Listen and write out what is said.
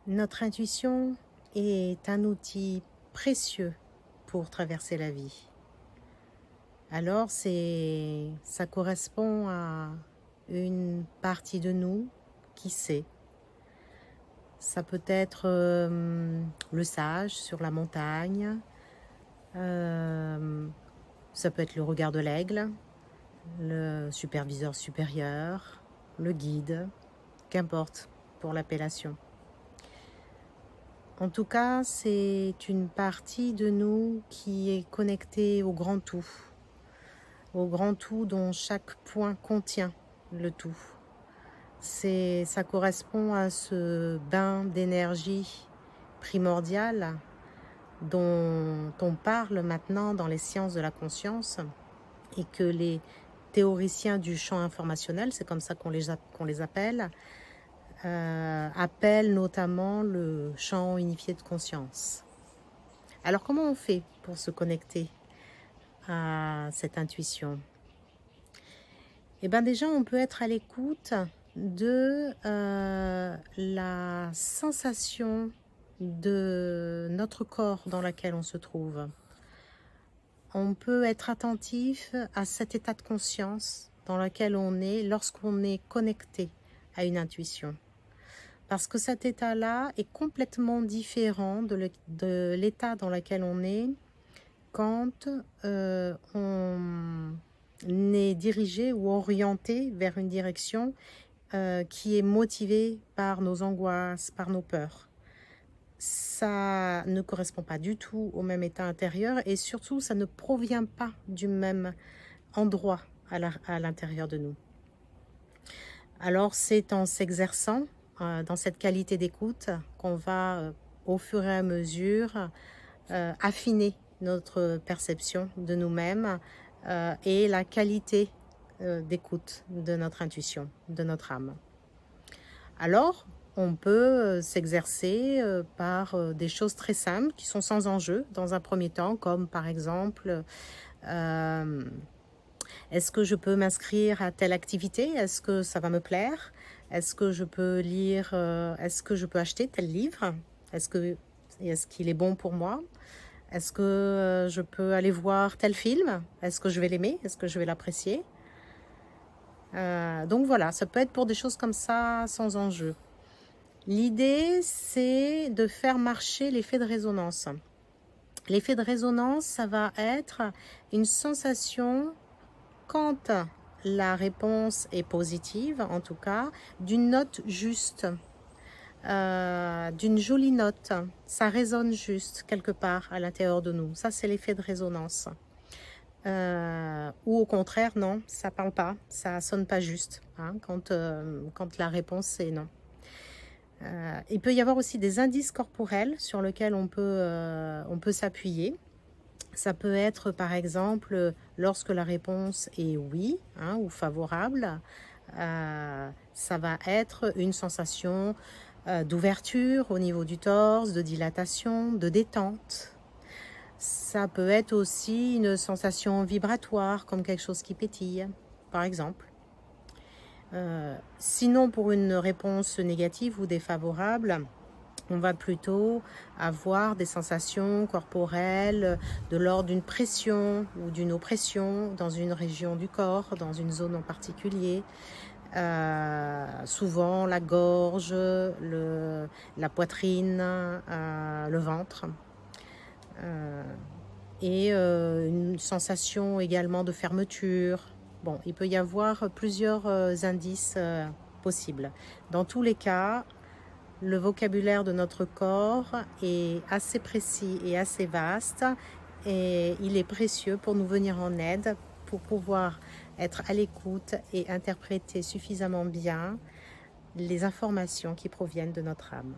Notre intuition est un outil précieux pour traverser la vie. Alors, ça correspond à une partie de nous qui sait. Ça peut être le sage sur la montagne, euh, ça peut être le regard de l'aigle, le superviseur supérieur, le guide, qu'importe pour l'appellation. En tout cas, c'est une partie de nous qui est connectée au grand tout dont chaque point contient le tout. Ça correspond à ce bain d'énergie primordiale dont on parle maintenant dans les sciences de la conscience et que les théoriciens du champ informationnel, c'est comme ça qu'on les appelle, appellent notamment le champ unifié de conscience. Alors comment on fait pour se connecter à cette intuition? Eh bien déjà, on peut être à l'écoute de la sensation de notre corps dans lequel on se trouve. On peut être attentif à cet état de conscience dans lequel on est lorsqu'on est connecté à une intuition. Parce que cet état-là est complètement différent de l'état dans lequel on est quand on est dirigé ou orienté vers une direction qui est motivée par nos angoisses, par nos peurs. Ça ne correspond pas du tout au même état intérieur et surtout, ça ne provient pas du même endroit à l'intérieur de nous. Alors, c'est en s'exerçant dans cette qualité d'écoute qu'on va, au fur et à mesure, affiner notre perception de nous-mêmes et la qualité d'écoute de notre intuition, de notre âme. Alors, on peut s'exercer par des choses très simples qui sont sans enjeu dans un premier temps, comme par exemple, est-ce que je peux m'inscrire à telle activité? Est-ce que ça va me plaire? Est-ce que je peux lire, est-ce que je peux acheter tel livre? Est-ce qu'il est bon pour moi? Est-ce que je peux aller voir tel film? Est-ce que je vais l'aimer? Est-ce que je vais l'apprécier? Donc voilà, ça peut être pour des choses comme ça, sans enjeu. L'idée, c'est de faire marcher l'effet de résonance. L'effet de résonance, ça va être une sensation, quand la réponse est positive, en tout cas, d'une note juste, d'une jolie note. Ça résonne juste quelque part à l'intérieur de nous. Ça, c'est l'effet de résonance. Ou au contraire, non, ça parle pas, ça sonne pas juste quand la réponse est non. Il peut y avoir aussi des indices corporels sur lesquels on peut s'appuyer. Ça peut être par exemple lorsque la réponse est oui ou favorable, ça va être une sensation d'ouverture au niveau du torse, de dilatation, de détente. Ça peut être aussi une sensation vibratoire, comme quelque chose qui pétille, par exemple. Sinon, pour une réponse négative ou défavorable, on va plutôt avoir des sensations corporelles de l'ordre d'une pression ou d'une oppression dans une région du corps, dans une zone en particulier. Souvent la gorge, la poitrine, le ventre. Et une sensation également de fermeture. Bon, il peut y avoir plusieurs indices possibles. Dans tous les cas, le vocabulaire de notre corps est assez précis et assez vaste et il est précieux pour nous venir en aide, pour pouvoir être à l'écoute et interpréter suffisamment bien les informations qui proviennent de notre âme.